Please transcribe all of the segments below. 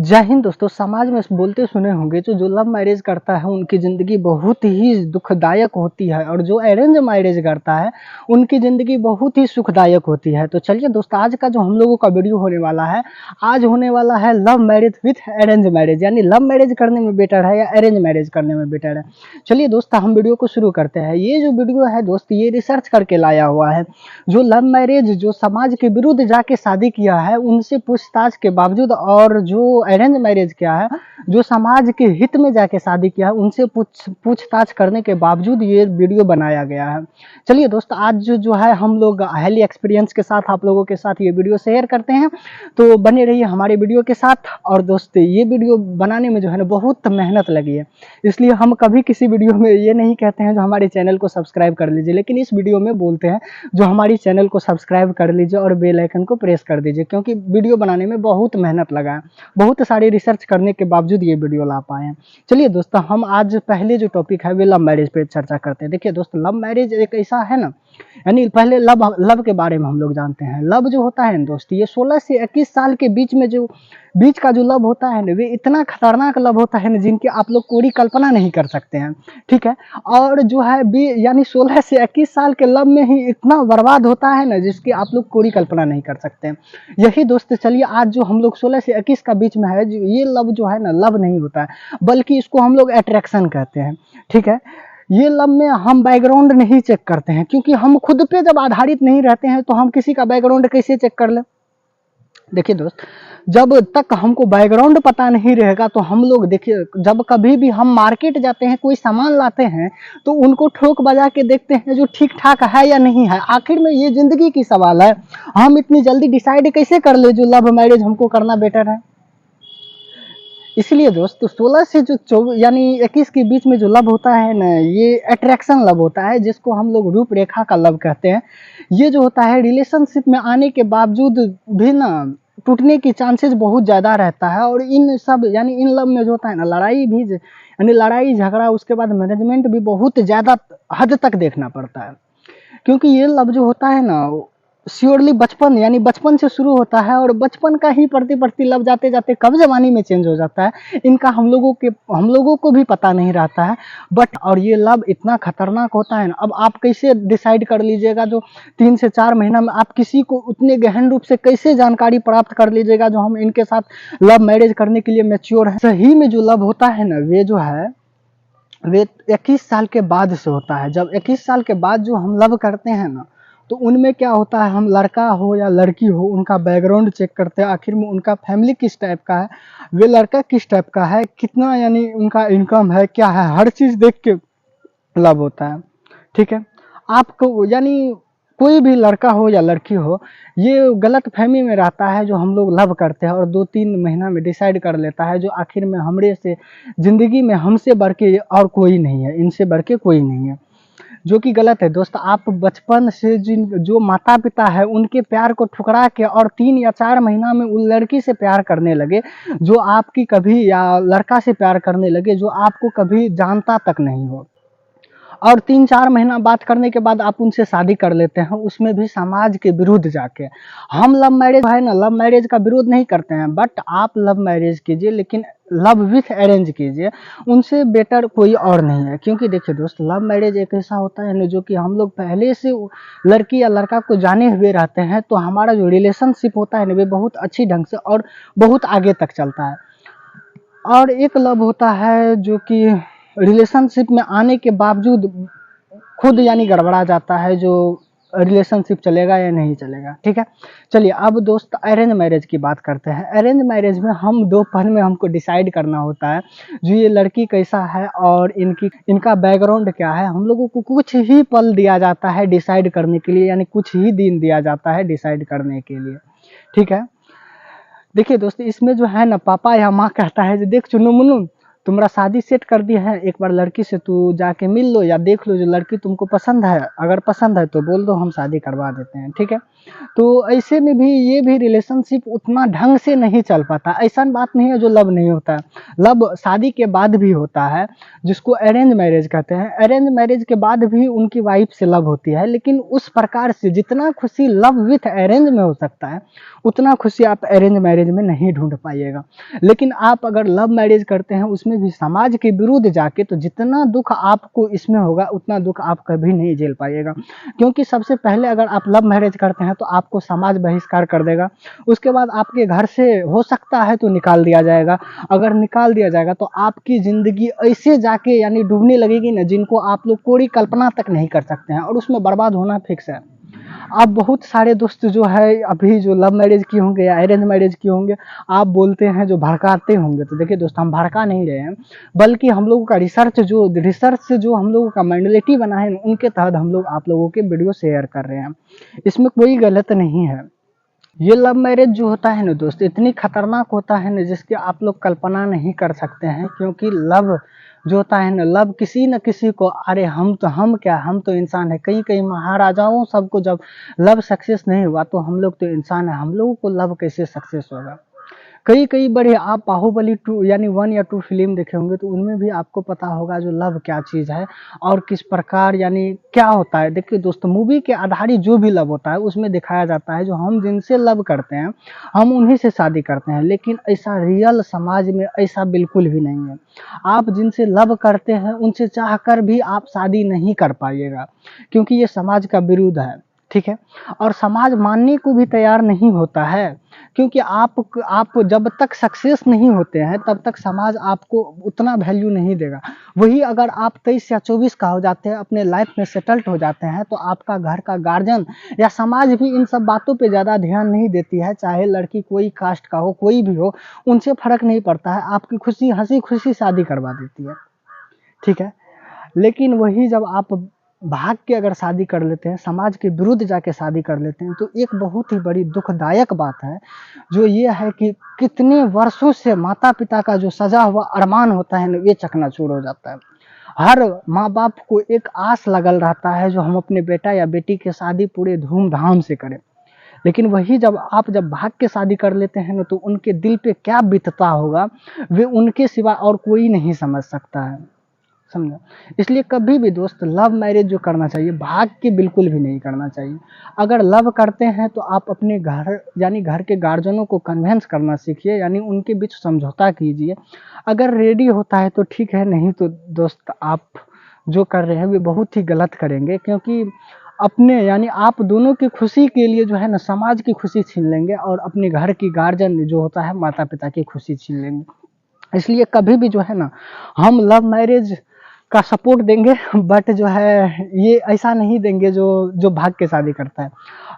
जय हिंद दोस्तों। समाज में बोलते सुने होंगे जो लव मैरिज करता है उनकी ज़िंदगी बहुत ही दुखदायक होती है, और जो अरेंज मैरिज करता है उनकी ज़िंदगी बहुत ही सुखदायक होती है। तो चलिए दोस्तों, आज का जो हम लोगों का वीडियो होने वाला है, आज होने वाला है love marriage with arrange marriage, यानी लव मैरिज करने में बेटर है या अरेंज मैरिज करने में बेटर है। चलिए दोस्तों, हम वीडियो को शुरू करते हैं। ये जो वीडियो है दोस्त, ये रिसर्च करके लाया हुआ है। जो लव मैरिज जो समाज के विरुद्ध जाके शादी किया है उनसे पूछताछ के बावजूद, और जो अरेंज मैरिज क्या है जो समाज के हित में जाके शादी किया है उनसे पूछताछ करने के बावजूद ये वीडियो बनाया गया है। चलिए दोस्त, आज जो है हम लोग हाईली एक्सपीरियंस के साथ आप लोगों के साथ ये वीडियो शेयर करते हैं, तो बने रहिए हमारे वीडियो के साथ। और दोस्त, ये वीडियो बनाने में जो है ना बहुत मेहनत लगी है, इसलिए हम कभी किसी वीडियो में ये नहीं कहते हैं जो हमारे चैनल को सब्सक्राइब कर लीजिए, लेकिन इस वीडियो में बोलते हैं जो हमारी चैनल को सब्सक्राइब कर लीजिए और बेल आइकन को प्रेस कर दीजिए, क्योंकि वीडियो बनाने में बहुत मेहनत लगा है। बहुत सारी रिसर्च करने के बावजूद ये वीडियो ला पाए हैं। चलिए दोस्तों, हम आज पहले जो टॉपिक है वे लव मैरिज पे चर्चा करते हैं। देखिए दोस्त, लव मैरिज एक ऐसा है ना, यानी पहले लव के बारे में हम लोग जानते हैं। लव जो होता है ना दोस्त, ये 16 से 21 साल के बीच का जो लव होता है ना, वे इतना खतरनाक लव होता है ना जिनकी आप लोग पूरी कल्पना नहीं कर सकते हैं। ठीक है, और जो है यानी 16 से 21 साल के लव में ही इतना बर्बाद होता है ना जिसकी आप लोग पूरी कल्पना नहीं कर सकते हैं। यही दोस्त, चलिए आज जो हम लोग 16 से 21 का बीच में है, ये लव जो है ना लव नहीं होता है, बल्कि इसको हम लोग अट्रैक्शन कहते हैं। ठीक है, ये लव में हम बैकग्राउंड नहीं चेक करते हैं, क्योंकि हम खुद पे जब आधारित नहीं रहते हैं तो हम किसी का बैकग्राउंड कैसे चेक कर लें। देखिए दोस्त, जब तक हमको बैकग्राउंड पता नहीं रहेगा तो हम लोग, देखिए जब कभी भी हम मार्केट जाते हैं कोई सामान लाते हैं तो उनको ठोक बजा के देखते हैं जो ठीक ठाक है या नहीं है। आखिर में ये जिंदगी की सवाल है, हम इतनी जल्दी डिसाइड कैसे कर ले जो लव मैरिज हमको करना बेटर है। इसलिए दोस्त, 16 से जो 24 यानी 21 के बीच में जो लव होता है ना, ये अट्रैक्शन लव होता है, जिसको हम लोग रूपरेखा का लव कहते हैं। ये जो होता है रिलेशनशिप में आने के बावजूद भी ना टूटने की चांसेस बहुत ज़्यादा रहता है। और इन सब यानी इन लव में जो होता है ना, लड़ाई भी यानी लड़ाई झगड़ा, उसके बाद मैनेजमेंट भी बहुत ज़्यादा हद तक देखना पड़ता है। क्योंकि ये लव जो होता है ना श्योरली बचपन यानी बचपन से शुरू होता है, और बचपन का ही पढ़ते पढ़ते लव जाते जाते कब जवानी में चेंज हो जाता है, इनका हम लोगों को भी पता नहीं रहता है। बट और ये लव इतना खतरनाक होता है ना, अब आप कैसे डिसाइड कर लीजिएगा जो 3 से 4 महीना में आप किसी को उतने गहन रूप से कैसे जानकारी प्राप्त कर लीजिएगा जो हम इनके साथ लव मैरिज करने के लिए मैच्योर है। सही में जो लव होता है ना, वे जो है वे 21 साल के बाद से होता है। जब 21 साल के बाद जो हम लव करते हैं ना, तो उनमें क्या होता है, हम लड़का हो या लड़की हो उनका बैकग्राउंड चेक करते हैं। आखिर में उनका फैमिली किस टाइप का है, वे लड़का किस टाइप का है, कितना यानी उनका इनकम है, क्या है, हर चीज़ देख के लव होता है। ठीक है, आपको यानी कोई भी लड़का हो या लड़की हो, ये गलत फहमी में रहता है जो हम लोग लव करते हैं और 2-3 महीना में डिसाइड कर लेता है जो आखिर में हमरे से ज़िंदगी में हमसे बढ़ के और कोई नहीं है, इनसे बढ़ के कोई नहीं है, जो कि गलत है दोस्त। आप बचपन से जो माता पिता है उनके प्यार को ठुकरा के और 3 या 4 महीना में उन लड़की से प्यार करने लगे जो आपकी कभी, या लड़का से प्यार करने लगे जो आपको कभी जानता तक नहीं हो, और 3-4 महीना बात करने के बाद आप उनसे शादी कर लेते हैं, उसमें भी समाज के विरुद्ध जाके। हम लव मैरिज है ना, लव मैरिज का विरोध नहीं करते हैं, बट आप लव मैरिज कीजिए लेकिन लव विथ अरेंज कीजिए, उनसे बेटर कोई और नहीं है। क्योंकि देखिए दोस्त, लव मैरिज एक ऐसा होता है ना जो कि हम लोग पहले से लड़की या लड़का को जाने हुए रहते हैं, तो हमारा जो रिलेशनशिप होता है ना वे बहुत अच्छी ढंग से और बहुत आगे तक चलता है। और एक लव होता है जो कि रिलेशनशिप में आने के बावजूद खुद यानी गड़बड़ा जाता है, जो रिलेशनशिप चलेगा या नहीं चलेगा। ठीक है, चलिए अब दोस्त अरेंज मैरिज की बात करते हैं। अरेंज मैरिज में हम 2 पल में हमको डिसाइड करना होता है जो ये लड़की कैसा है और इनका बैकग्राउंड क्या है। हम लोगों को कुछ ही पल दिया जाता है डिसाइड करने के लिए, यानी कुछ ही दिन दिया जाता है डिसाइड करने के लिए। ठीक है, देखिए दोस्त, इसमें जो है ना पापा या माँ कहता है, देख चुन्नू मुन्नू, तुम्हारा शादी सेट कर दिया है, एक बार लड़की से तू जाके मिल लो या देख लो, जो लड़की तुमको पसंद है, अगर पसंद है तो बोल दो हम शादी करवा देते हैं, ठीक है। तो ऐसे में भी ये भी रिलेशनशिप उतना ढंग से नहीं चल पाता। ऐसा बात नहीं है जो लव नहीं होता है, लव शादी के बाद भी होता है, जिसको अरेंज मैरिज कहते हैं। अरेंज मैरिज के बाद भी उनकी वाइफ से लव होती है, लेकिन उस प्रकार से जितना खुशी लव विथ अरेंज में हो सकता है, उतना खुशी आप अरेंज मैरिज में नहीं ढूंढ पाइएगा। लेकिन आप अगर लव मैरिज करते हैं, उसमें भी समाज के विरुद्ध जाके, तो जितना दुख आपको इसमें होगा उतना दुख आप कभी नहीं झेल पाइएगा। क्योंकि सबसे पहले अगर आप लव मैरिज करते हैं तो आपको समाज बहिष्कार कर देगा, उसके बाद आपके घर से हो सकता है तो निकाल दिया जाएगा। अगर निकाल दिया जाएगा तो आपकी ज़िंदगी ऐसे जाके यानी डूबने लगेगी ना, जिनको आप लोग कोई कल्पना तक नहीं कर सकते हैं, और उसमें बर्बाद होना फिक्स है। आप बहुत सारे दोस्त जो है अभी जो लव मैरिज किए होंगे या अरेंज मैरिज किए होंगे, आप बोलते हैं जो भड़काते होंगे, तो देखिए दोस्त, हम भड़का नहीं रहे हैं, बल्कि हम लोगों का रिसर्च से जो हम लोगों का मेंटलिटी बना है, उनके तहत हम लोग आप लोगों के वीडियो शेयर कर रहे हैं। इसमें कोई गलत नहीं है। ये लव मैरिज जो होता है ना दोस्त, इतनी खतरनाक होता है ना, जिसकी आप लोग कल्पना नहीं कर सकते हैं। क्योंकि लव जो होता है ना, लव किसी न किसी को, अरे हम क्या, हम तो इंसान है। कई कई महाराजाओं सबको जब लव सक्सेस नहीं हुआ, तो हम लोग तो इंसान है, हम लोगों को लव कैसे सक्सेस होगा। कई कई बड़े, आप बाहुबली 2 यानी 1 या 2 फिल्म देखे होंगे, तो उनमें भी आपको पता होगा जो लव क्या चीज़ है और किस प्रकार यानी क्या होता है। देखिए दोस्तों, मूवी के आधारित जो भी लव होता है उसमें दिखाया जाता है जो हम जिनसे लव करते हैं हम उन्हीं से शादी करते हैं, लेकिन ऐसा रियल समाज में ऐसा बिल्कुल भी नहीं है। आप जिनसे लव करते हैं उनसे चाहकर भी आप शादी नहीं कर पाइएगा, क्योंकि ये समाज का विरुद्ध है, ठीक है। और समाज मानने को भी तैयार नहीं होता है, क्योंकि आप जब तक सक्सेस नहीं होते हैं तब तक समाज आपको उतना वैल्यू नहीं देगा। वही अगर आप 23 या 24 का हो जाते हैं, अपने लाइफ में सेटल्ड हो जाते हैं, तो आपका घर का गार्जियन या समाज भी इन सब बातों पे ज़्यादा ध्यान नहीं देती है। चाहे लड़की कोई कास्ट का हो, कोई भी हो, उनसे फ़र्क नहीं पड़ता है, आपकी खुशी हंसी खुशी शादी करवा देती है, ठीक है। लेकिन वही जब आप भाग के अगर शादी कर लेते हैं, समाज के विरुद्ध जाके शादी कर लेते हैं, तो एक बहुत ही बड़ी दुखदायक बात है, जो ये है कि कितने वर्षों से माता पिता का जो सजा हुआ अरमान होता है ना, ये चकनाचूर हो जाता है। हर माँ बाप को एक आस लगल रहता है जो हम अपने बेटा या बेटी की शादी पूरे धूमधाम से करें। लेकिन वही जब भाग के शादी कर लेते हैं ना, तो उनके दिल पे क्या बीतता होगा, वे उनके सिवा और कोई नहीं समझ सकता है, समझा। इसलिए कभी भी दोस्त लव मैरिज जो करना चाहिए, भाग के बिल्कुल भी नहीं करना चाहिए। अगर लव करते हैं तो आप अपने घर यानी घर के गार्जियनों को कन्विंस करना सीखिए, यानी उनके बीच समझौता कीजिए। अगर रेडी होता है तो ठीक है, नहीं तो दोस्त आप जो कर रहे हैं वे बहुत ही गलत करेंगे। क्योंकि अपने यानी आप दोनों की खुशी के लिए जो है ना, समाज की खुशी छीन लेंगे, और अपने घर की गार्जियन जो होता है माता पिता की खुशी छीन लेंगे। इसलिए कभी भी जो है ना, हम लव मैरिज का सपोर्ट देंगे, बट जो है ये ऐसा नहीं देंगे जो जो भाग के शादी करता है।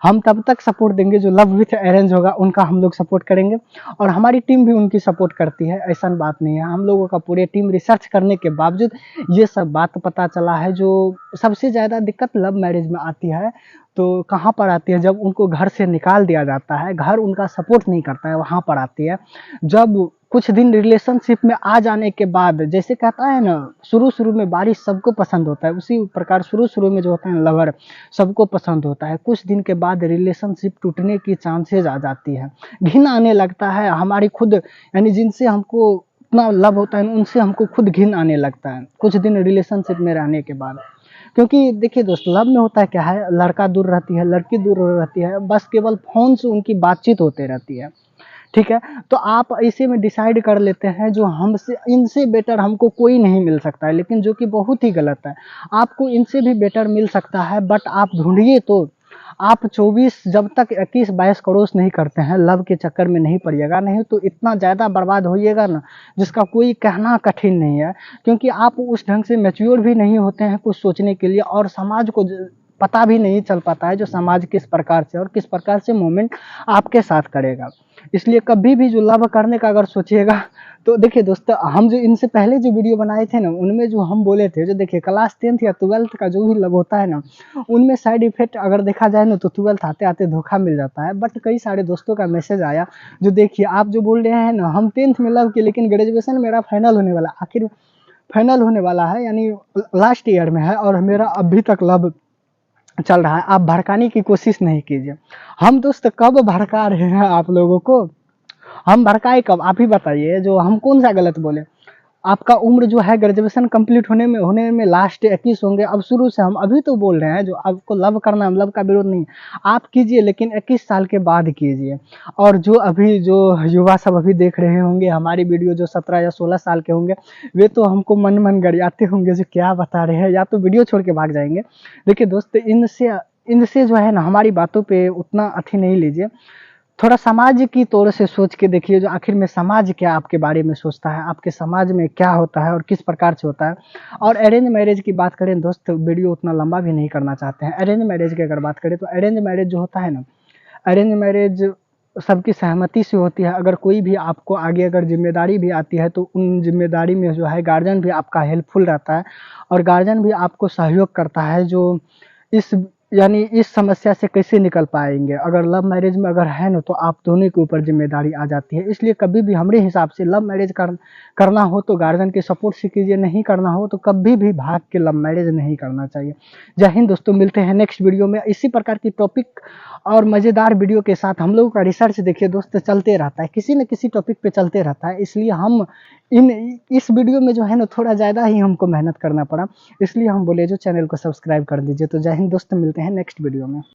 हम तब तक सपोर्ट देंगे जो लव विथ अरेंज होगा, उनका हम लोग सपोर्ट करेंगे, और हमारी टीम भी उनकी सपोर्ट करती है, ऐसा बात नहीं है। हम लोगों का पूरी टीम रिसर्च करने के बावजूद ये सब बात पता चला है। जो सबसे ज़्यादा दिक्कत लव मैरिज में आती है, तो कहाँ पर आती है, जब उनको घर से निकाल दिया जाता है, घर उनका सपोर्ट नहीं करता है, वहाँ पर आती है। जब कुछ दिन रिलेशनशिप में आ जाने के बाद, जैसे कहता है ना, शुरू में बारिश सबको पसंद होता है, उसी प्रकार शुरू में जो होता है लवर सबको पसंद होता है। कुछ दिन के बाद रिलेशनशिप टूटने की चांसेस आ जाती है, घिन आने लगता है। हमारी खुद यानी जिनसे हमको इतना लव होता है उनसे हमको खुद घिन आने लगता है कुछ दिन रिलेशनशिप में रहने के बाद। क्योंकि देखिए दोस्त, लव में होता है क्या है, लड़का दूर रहती है, लड़की दूर रहती है, बस केवल फ़ोन से उनकी बातचीत होते रहती है, ठीक है। तो आप ऐसे में डिसाइड कर लेते हैं जो हमसे इनसे बेटर हमको कोई नहीं मिल सकता है, लेकिन जो कि बहुत ही गलत है। आपको इनसे भी बेटर मिल सकता है, बट आप ढूंढिए तो। आप 24 जब तक 21-22 क्रॉस नहीं करते हैं, लव के चक्कर में नहीं पड़िएगा, नहीं तो इतना ज़्यादा बर्बाद होइएगा ना, जिसका कोई कहना कठिन नहीं है। क्योंकि आप उस ढंग से मैच्योर भी नहीं होते हैं कुछ सोचने के लिए, और समाज को पता भी नहीं चल पाता है जो समाज किस प्रकार से और किस प्रकार से मूवमेंट आपके साथ करेगा। इसलिए कभी भी जो लव करने का अगर सोचिएगा तो देखिए दोस्तों, हम जो इनसे पहले जो वीडियो बनाए थे ना, उनमें जो हम बोले थे, जो देखिए क्लास 10th या 12th का जो भी लव होता है ना, उनमें साइड इफेक्ट अगर देखा जाए ना तो 12th आते आते धोखा मिल जाता है। बट कई सारे दोस्तों का मैसेज आया, जो देखिए आप जो बोल रहे हैं ना, हम 10th में लव किए लेकिन ग्रेजुएशन मेरा फाइनल होने वाला, आखिर फाइनल होने वाला है, यानी लास्ट ईयर में है और मेरा अभी तक लव चल रहा है। आप भड़काने की कोशिश नहीं कीजिए। हम दोस्त कब भड़का रहे हैं आप लोगों को? हम भड़काए कब? आप ही बताइए, जो हम कौन सा गलत बोले? आपका उम्र जो है ग्रेजुएशन कंप्लीट होने में लास्ट 21 होंगे। अब शुरू से हम अभी तो बोल रहे हैं, जो आपको लव करना, लव का विरोध नहीं, आप कीजिए लेकिन 21 साल के बाद कीजिए। और जो अभी जो युवा सब अभी देख रहे होंगे हमारी वीडियो, जो 17 या 16 साल के होंगे, वे तो हमको मन मन गरियाते होंगे, जो क्या बता रहे हैं, या तो वीडियो छोड़ के भाग जाएंगे। देखिए दोस्त, इनसे जो है ना, हमारी बातों पे उतना अथी नहीं लीजिए। थोड़ा समाज की तौर से सोच के देखिए, जो आखिर में समाज क्या आपके बारे में सोचता है, आपके समाज में क्या होता है और किस प्रकार से होता है। और अरेंज मैरिज की बात करें दोस्त, वीडियो उतना लंबा भी नहीं करना चाहते हैं। अरेंज मैरिज की अगर बात करें तो अरेंज मैरिज जो होता है ना, अरेंज मैरिज सबकी सहमति से होती है। अगर कोई भी आपको आगे अगर जिम्मेदारी भी आती है तो उन जिम्मेदारी में जो है गार्जियन भी आपका हेल्पफुल रहता है और गार्जियन भी आपको सहयोग करता है, जो इस यानी इस समस्या से कैसे निकल पाएंगे। अगर लव मैरिज में अगर है ना, तो आप दोनों के ऊपर जिम्मेदारी आ जाती है। इसलिए कभी भी हमारे हिसाब से लव मैरिज करना हो तो गार्जियन के सपोर्ट से कीजिए, नहीं करना हो तो कभी भी भाग के लव मैरिज नहीं करना चाहिए। जय हिंद दोस्तों, मिलते हैं नेक्स्ट वीडियो में इसी प्रकार की टॉपिक और मज़ेदार वीडियो के साथ। हम लोगों का रिसर्च देखिए दोस्त चलते रहता है, किसी न किसी टॉपिक पे चलते रहता है। इसलिए हम इस वीडियो में जो है ना, थोड़ा ज़्यादा ही हमको मेहनत करना पड़ा, इसलिए हम बोले जो चैनल को सब्सक्राइब कर दीजिए। तो जय हिंद दोस्त, मिलते हैं नेक्स्ट वीडियो में।